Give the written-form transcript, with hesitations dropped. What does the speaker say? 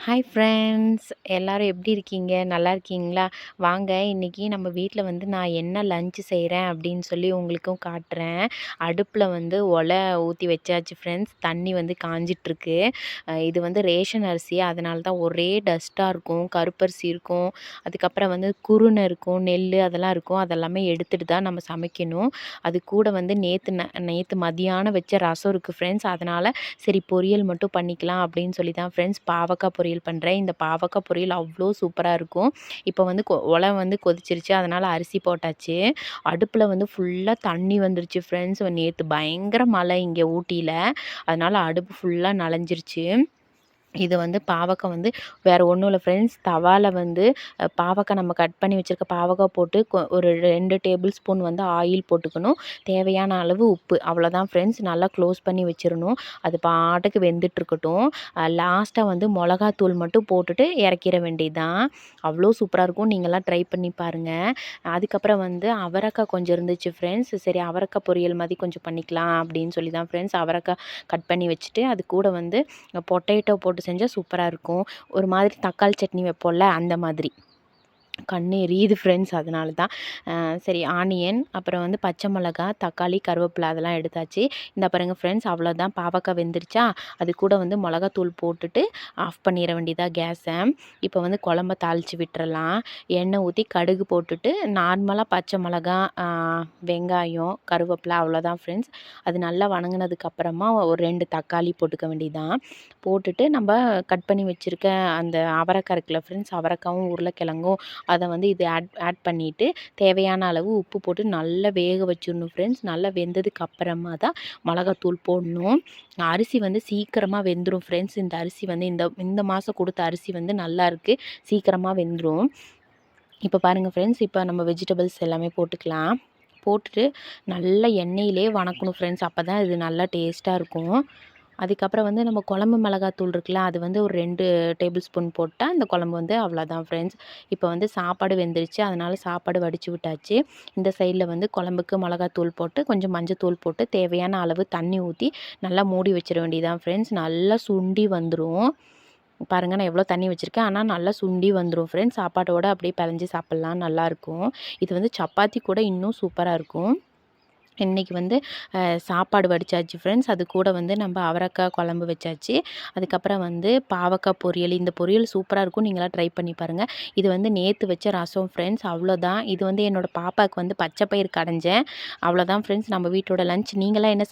Hi friends, எல்லாரும் எப்படி இருக்கீங்க? நல்லா இருக்கீங்களா? வாங்க இன்னைக்கு நம்ம வீட்டில் வந்து நான் என்ன லஞ்ச் செய்கிறேன் அப்படின்னு சொல்லி உங்களுக்கும் காட்டுறேன். அடுப்பில் வந்து ஒலை ஊற்றி வச்சாச்சு ஃப்ரெண்ட்ஸ். தண்ணி வந்து காஞ்சிட்ருக்கு. இது வந்து ரேஷன் அரிசி, அதனால தான் ஒரே டஸ்ட்டாக இருக்கும். கருப்பரிசி இருக்கும், அதுக்கப்புறம் வந்து குருணை இருக்கும், நெல் அதெல்லாம் இருக்கும். அதெல்லாமே எடுத்துகிட்டு தான் நம்ம சமைக்கணும். அது கூட வந்து நேற்று மதியானம் வச்ச ரசம் இருக்குது ஃப்ரெண்ட்ஸ். அதனால் சரி பொரியல் மட்டும் பண்ணிக்கலாம் அப்படின்னு சொல்லி தான் ஃப்ரெண்ட்ஸ் பாவக்காய் பொரியல் பண்ணுறேன். இந்த பாவக்காய் பொரியல் அவ்வளோ சூப்பராக இருக்கும். இப்போ வந்து ஒலை வந்து கொதிச்சிருச்சு, அதனால் அரிசி போட்டாச்சு. அடுப்பில் வந்து ஃபுல்லாக தண்ணி வந்துருச்சு ஃப்ரெண்ட்ஸ். நேற்று பயங்கர மழை இங்கே ஊட்டியில், அதனால் அடுப்பு ஃபுல்லாக நனைஞ்சிருச்சு. இது வந்து பாவக்காய் வந்து வேறு ஒன்றும் இல்லை ஃப்ரெண்ட்ஸ். தவாவில் வந்து பாவக்காய் நம்ம கட் பண்ணி வச்சுருக்க பாவக்காய் போட்டு ஒரு 2 டேபிள் ஸ்பூன் வந்து ஆயில் போட்டுக்கணும். தேவையான அளவு உப்பு, அவ்வளோதான் ஃப்ரெண்ட்ஸ். நல்லா க்ளோஸ் பண்ணி வச்சிடணும். அது பாட்டுக்கு வெந்துட்டுருக்கட்டும். லாஸ்ட்டாக வந்து மிளகாத்தூள் மட்டும் போட்டுட்டு இறக்கிற வேண்டியதுதான். அவ்வளோ சூப்பராக இருக்கும். நீங்கள்லாம் ட்ரை பண்ணி பாருங்கள். அதுக்கப்புறம் வந்து அவரைக்காய் கொஞ்சம் இருந்துச்சு ஃப்ரெண்ட்ஸ். சரி அவரைக்காய் பொரியல் மாதிரி கொஞ்சம் பண்ணிக்கலாம் அப்படின்னு சொல்லி தான் ஃப்ரெண்ட்ஸ் அவரைக்காய் கட் பண்ணி வச்சுட்டு, அது கூட வந்து பொட்டேட்டோ போட்டு செஞ்சால் சூப்பராக இருக்கும். ஒரு மாதிரி தக்காளி சட்னி வைப்போம்ல, அந்த மாதிரி. கண்ணு எரியுது ஃப்ரெண்ட்ஸ், அதனால தான். சரி ஆனியன், அப்புறம் வந்து பச்சை மிளகா, தக்காளி, கருவேப்பிலை அதெல்லாம் எடுத்தாச்சு. இந்த பாருங்க ஃப்ரெண்ட்ஸ், அவ்வளோதான். பாவக்காய் வெந்துருச்சா, அது கூட வந்து மிளகாத்தூள் போட்டுட்டு ஆஃப் பண்ணிட வேண்டியதாக கேஸை. இப்போ வந்து குழம்ப தாளித்து விட்டுறலாம். எண்ணெய் ஊற்றி கடுகு போட்டுட்டு நார்மலாக பச்சை மிளகா, வெங்காயம், கருவேப்பிலை அவ்வளோதான் ஃப்ரெண்ட்ஸ். அது நல்லா வணங்கினதுக்கப்புறமா ஒரு 2 தக்காளி போட்டுக்க வேண்டியதான். போட்டுட்டு நம்ம கட் பண்ணி வச்சுருக்க அந்த அவரைக்காய் இருக்குல்ல ஃப்ரெண்ட்ஸ், அவரைக்காவும் உருளைக்கிழங்கும் அதை வந்து இது ஆட் பண்ணிவிட்டு தேவையான அளவு உப்பு போட்டு நல்லா வேக வச்சிடணும் ஃப்ரெண்ட்ஸ். நல்லா வெந்ததுக்கு அப்புறமா தான் மிளகாத்தூள் போடணும். அரிசி வந்து சீக்கிரமாக வெந்துடும் ஃப்ரெண்ட்ஸ். இந்த அரிசி வந்து இந்த மாதம் கொடுத்த அரிசி வந்து நல்லா இருக்குது, சீக்கிரமாக வெந்துடும். இப்போ பாருங்கள் ஃப்ரெண்ட்ஸ், இப்போ நம்ம வெஜிடபிள்ஸ் எல்லாமே போட்டுக்கலாம். போட்டுட்டு நல்லா எண்ணெயிலே வணக்கணும் ஃப்ரெண்ட்ஸ். அப்போ தான் இது நல்லா டேஸ்ட்டாக இருக்கும். அதுக்கப்புறம் வந்து நம்ம குழம்பு மிளகாத்தூள் இருக்குல்ல, அது வந்து ஒரு 2 டேபிள் ஸ்பூன் போட்டால் இந்த குழம்பு வந்து அவ்வளோதான் ஃப்ரெண்ட்ஸ். இப்போ வந்து சாப்பாடு வெந்துருச்சு, அதனால் சாப்பாடு வடித்து விட்டாச்சு. இந்த சைடில் வந்து குழம்புக்கு மிளகாத்தூள் போட்டு கொஞ்சம் மஞ்சத்தூள் போட்டு தேவையான அளவு தண்ணி ஊற்றி நல்லா மூடி வச்சிட வேண்டியதான் ஃப்ரெண்ட்ஸ். நல்லா சுண்டி வந்துடும். பாருங்கள், நான் எவ்வளோ தண்ணி வச்சுருக்கேன், ஆனால் நல்லா சுண்டி வந்துடும் ஃப்ரெண்ட்ஸ். சாப்பாட்டோடு அப்படியே பிசைஞ்சு சாப்பிட்லாம், நல்லாயிருக்கும். இது வந்து சப்பாத்தி கூட இன்னும் சூப்பராக இருக்கும். இன்றைக்கி வந்து சாப்பாடு வடித்தாச்சு ஃப்ரெண்ட்ஸ். அது கூட வந்து நம்ம அவரைக்காய் குழம்பு வச்சாச்சு. அதுக்கப்புறம் வந்து பாவக்காய் பொரியல். இந்த பொரியல் சூப்பராக இருக்கும், நீங்களாம் ட்ரை பண்ணி பாருங்கள். இது வந்து நேற்று வச்ச ரசம் ஃப்ரெண்ட்ஸ், அவ்வளோதான். இது வந்து என்னோடய பாப்பாவுக்கு வந்து பச்சை பயிறு கடைஞ்சேன், அவ்வளோதான் ஃப்ரெண்ட்ஸ் நம்ம வீட்டோட லஞ்ச். நீங்களாம் என்ன